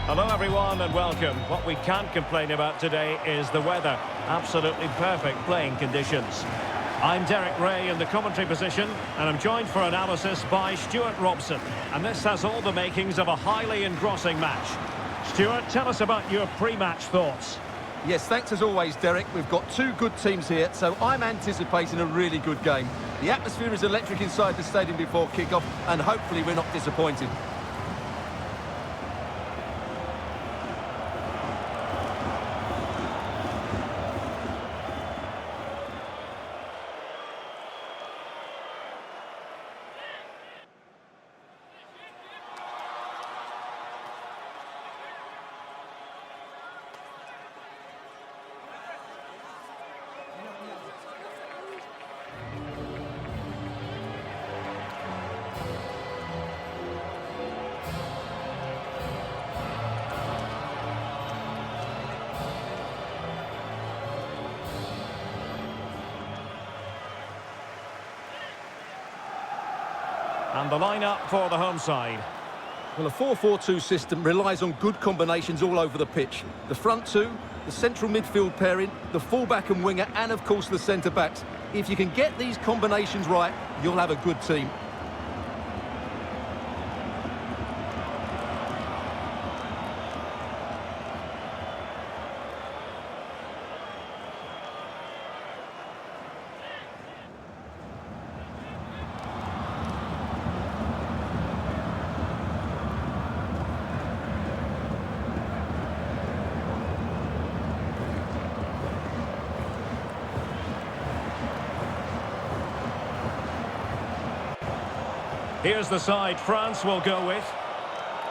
Hello everyone and welcome. What we can't complain about today is the weather. Absolutely perfect playing conditions. I'm Derek Ray in the commentary position and I'm joined for analysis by Stuart Robson. And this has all the makings of a highly engrossing match. Stuart, tell us about your pre-match thoughts. Yes, thanks as always, Derek. We've got two good teams here, so I'm anticipating a really good game. The atmosphere is electric inside the stadium before kick-off, and hopefully we're not disappointed. And the lineup for the home side. Well, a 4-4-2 system relies on good combinations all over the pitch. The front two, the central midfield pairing, the fullback and winger, and of course the centre-backs. If you can get these combinations right, you'll have a good team. Here's the side France will go with.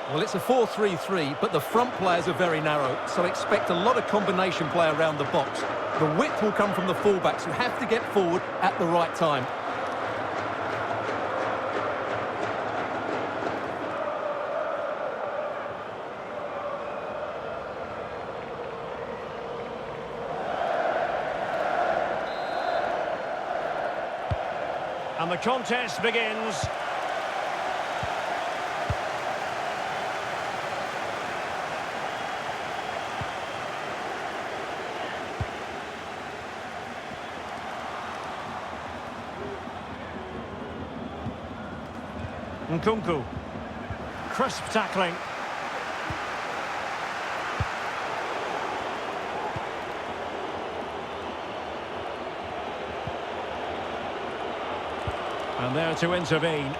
Well, it's a 4-3-3, but the front players are very narrow, so expect a lot of combination play around the box. The width will come from the fullbacks, who have to get forward at the right time. And the contest begins. Nkunku. Crisp tackling. And there to intervene.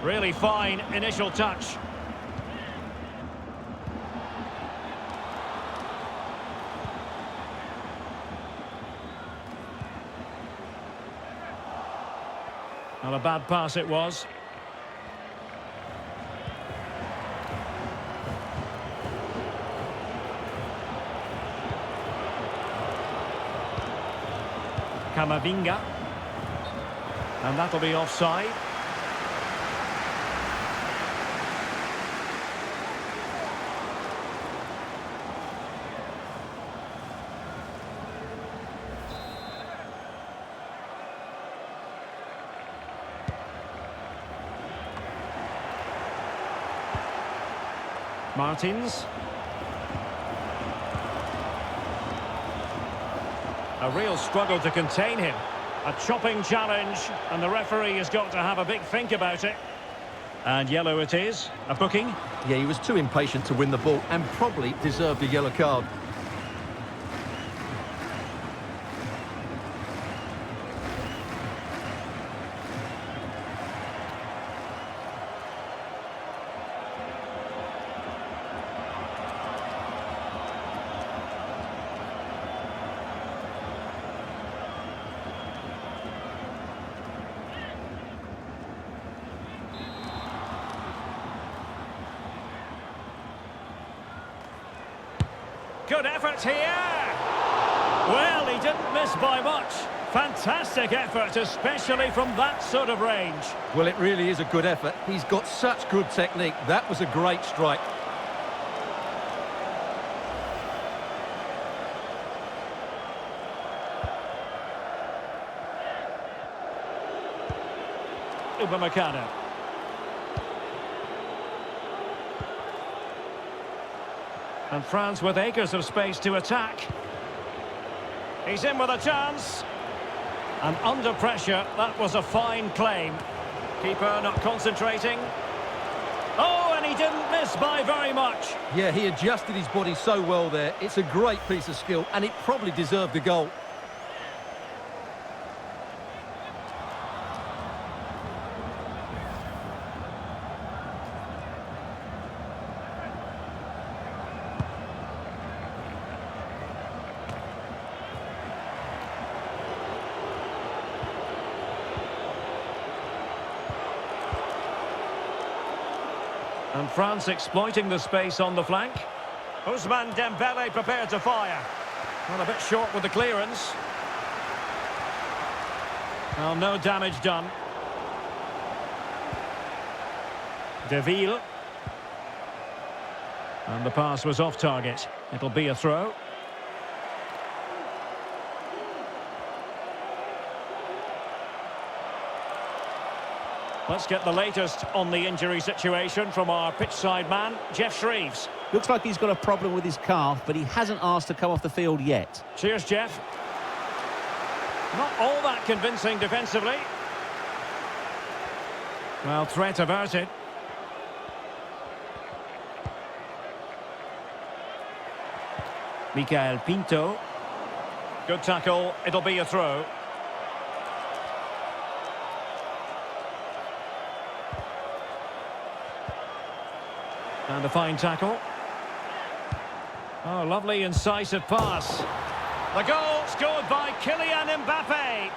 Really fine initial touch. Not a bad pass it was. Kamavinga. And that'll be offside. Martins. A real struggle to contain him. A chopping challenge, and the referee has got to have a big think about it. And yellow it is. A booking. Yeah, he was too impatient to win the ball and probably deserved a yellow card. Good effort here. Well, he didn't miss by much. Fantastic effort, especially from that sort of range. Well, it really is a good effort. He's got such good technique. That was a great strike. And France with acres of space to attack. He's in with a chance. And under pressure, that was a fine claim. Keeper not concentrating. Oh, and he didn't miss by very much. Yeah, he adjusted his body so well there. It's a great piece of skill, and it probably deserved a goal. And France exploiting the space on the flank. Ousmane Dembele prepared to fire. Well, a bit short with the clearance. Well, no damage done. Deville. And the pass was off target. It'll be a throw. Let's get the latest on the injury situation from our pitchside man, Jeff Shreves. Looks like he's got a problem with his calf, but he hasn't asked to come off the field yet. Cheers, Jeff. Not all that convincing defensively. Well, threat averted. Michael Pinto. Good tackle. It'll be a throw. And a fine tackle. Oh, lovely incisive pass. The goal scored by Kylian Mbappe.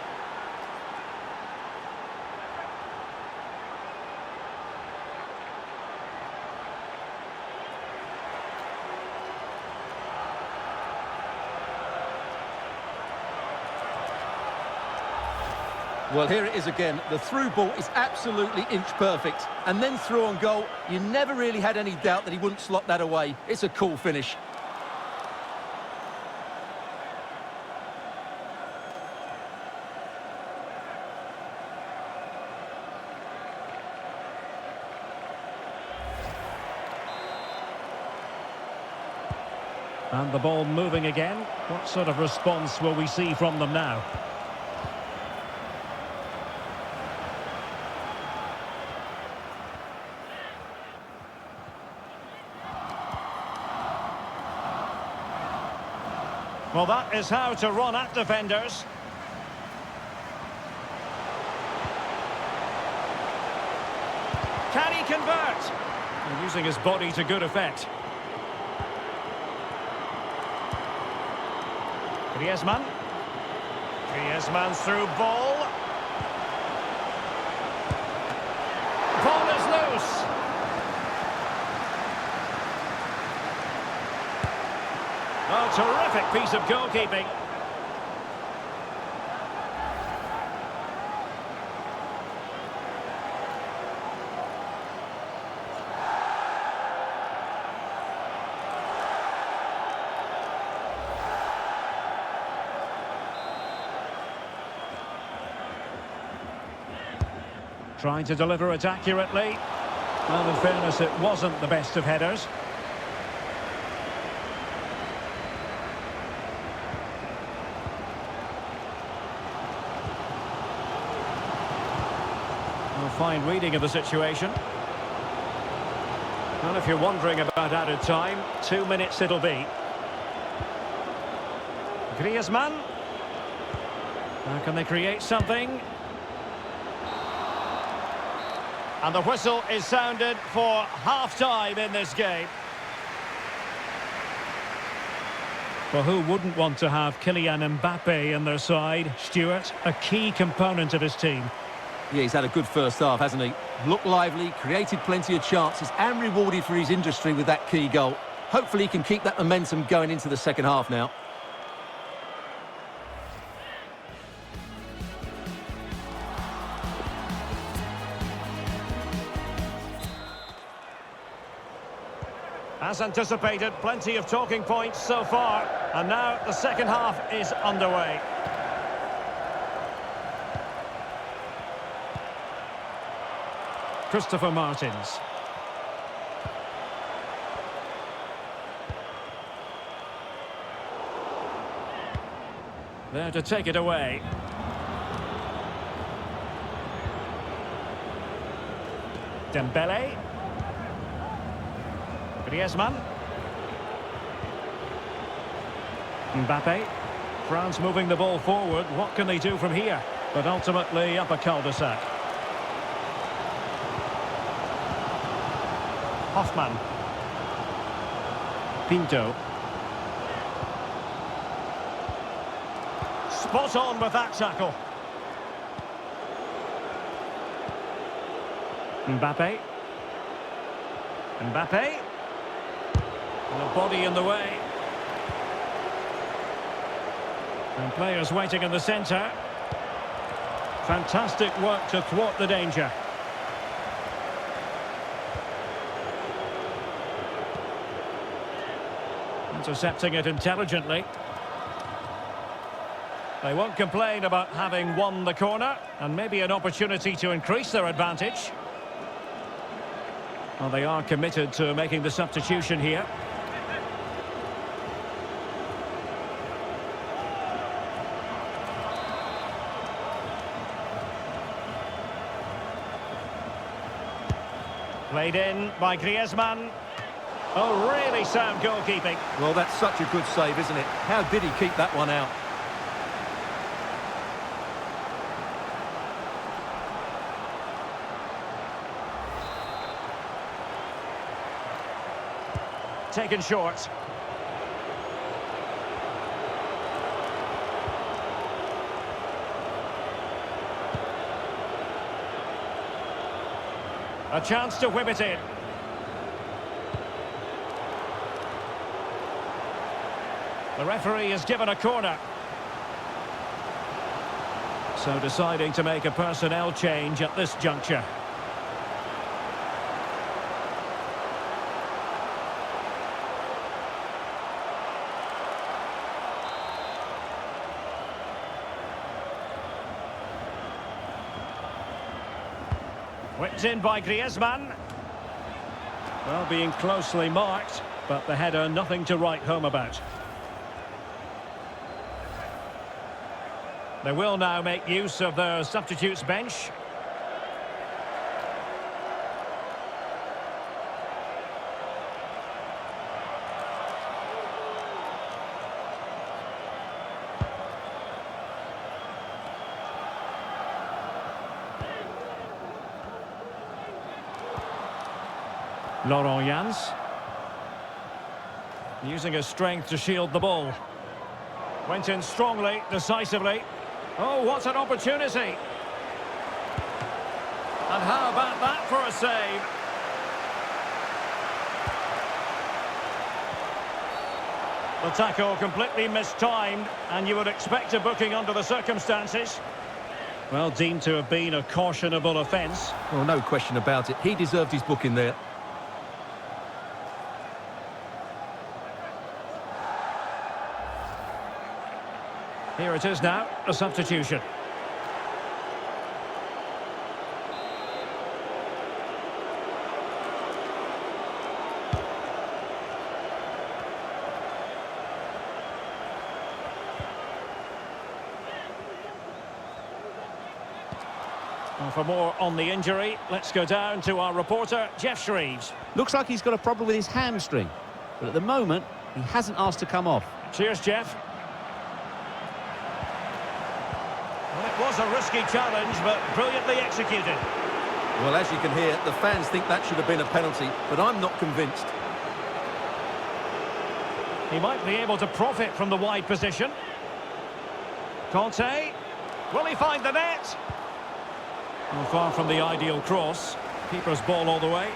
Well, here it is again. The through ball is absolutely inch perfect. And then through on goal, you never really had any doubt that he wouldn't slot that away. It's a cool finish. And the ball moving again. What sort of response will we see from them now? Well, that is how to run at defenders. Can he convert? And using his body to good effect. Griezmann. Griezmann's through ball. Ball is loose. Oh, terrific piece of goalkeeping. Trying to deliver it accurately. Well, in fairness, it wasn't the best of headers. Fine reading of the situation. Well, if you're wondering about added time, 2 minutes it'll be. Griezmann. Now can they create something? And the whistle is sounded for half-time in this game. Well, who wouldn't want to have Kylian Mbappe in their side? Stuart, a key component of his team. Yeah, he's had a good first half, hasn't he? Looked lively, created plenty of chances, and rewarded for his industry with that key goal. Hopefully he can keep that momentum going into the second half now. As anticipated, plenty of talking points so far. And now the second half is underway. Christopher Martins. There to take it away. Dembele. Griezmann. Mbappe. France moving the ball forward. What can they do from here? But ultimately up a cul-de-sac. Hoffman. Pinto. Spot on with that tackle. Mbappe. Mbappe. And a body in the way. And players waiting in the centre. Fantastic work to thwart the danger. Intercepting it intelligently. They won't complain about having won the corner, and maybe an opportunity to increase their advantage. Well, they are committed to making the substitution here. Played in by Griezmann. Oh, really sound goalkeeping. Well, that's such a good save, isn't it? How did he keep that one out? Taken short. A chance to whip it in. The referee has given a corner. So deciding to make a personnel change at this juncture. Whipped in by Griezmann. Well, being closely marked, but the header nothing to write home about. They will now make use of their substitutes bench. Laurent Jans. Using his strength to shield the ball. Went in strongly, decisively. Oh, what an opportunity. And how about that for a save? The tackle completely mistimed, and you would expect a booking under the circumstances. Well, deemed to have been a cautionable offence. Well, no question about it. He deserved his booking there. Here it is now, a substitution. Well, for more on the injury, let's go down to our reporter, Jeff Shreves. Looks like he's got a problem with his hamstring, but at the moment, he hasn't asked to come off. Cheers, Jeff. Well, it was a risky challenge, but brilliantly executed. Well, as you can hear, the fans think that should have been a penalty, but I'm not convinced. He might be able to profit from the wide position. Conte. Will he find the net? Well, far from the ideal cross. Keeper's ball all the way.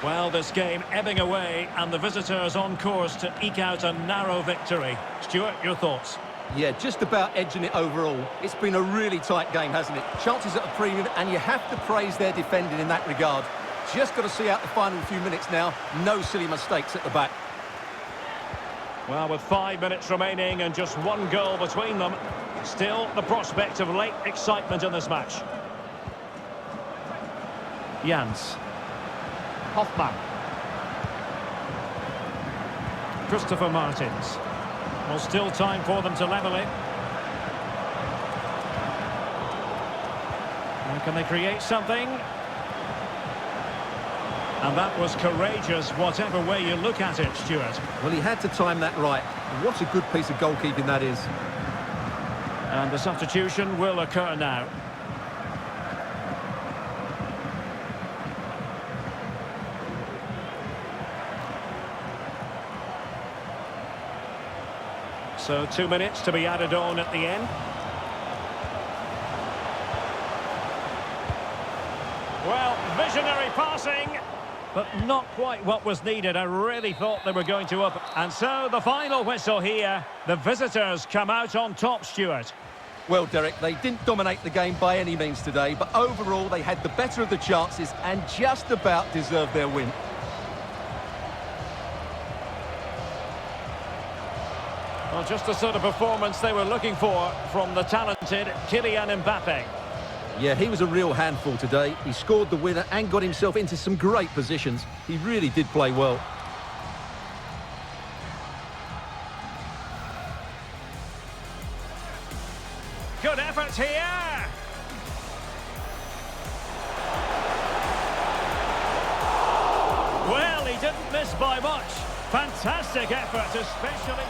Well, this game ebbing away, and the visitors on course to eke out a narrow victory. Stuart, your thoughts? Yeah, just about edging it overall. It's been a really tight game, hasn't it? Chances at a premium, and you have to praise their defending in that regard. Just got to see out the final few minutes now. No silly mistakes at the back. Well, with 5 minutes remaining and just one goal between them, still the prospect of late excitement in this match. Jans. Hoffman. Christopher Martins. Well, still time for them to level it. And can they create something? And that was courageous, whatever way you look at it, Stuart. Well, he had to time that right. What a good piece of goalkeeping that is. And the substitution will occur now. So 2 minutes to be added on at the end. Well, visionary passing, but not quite what was needed. I really thought they were going to up. And so the final whistle here. The visitors come out on top, Stuart. Well, Derek, they didn't dominate the game by any means today, but overall they had the better of the chances and just about deserved their win. Well, just the sort of performance they were looking for from the talented Kylian Mbappe. Yeah, he was a real handful today. He scored the winner and got himself into some great positions. He really did play well. Good effort here. Well, he didn't miss by much. Fantastic effort, especially...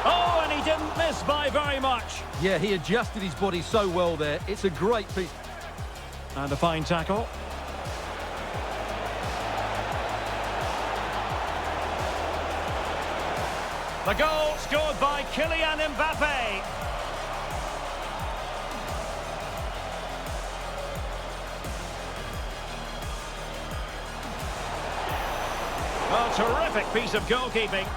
Oh, and he didn't miss by very much. Yeah, he adjusted his body so well there. It's a great piece. And a fine tackle. The goal scored by Kylian Mbappe. Oh, terrific piece of goalkeeping.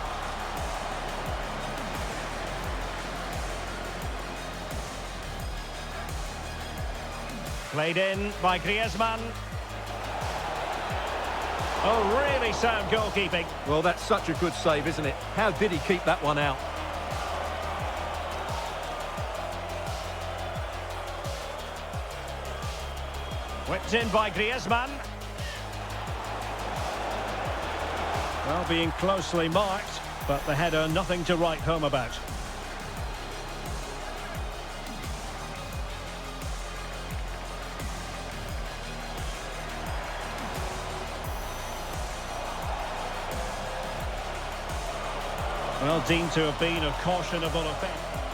Played in by Griezmann. Oh, really sound goalkeeping. Well, that's such a good save, isn't it? How did he keep that one out? Whipped in by Griezmann. Well, being closely marked, but the header nothing to write home about. Well, deemed to have been a cautionable offence.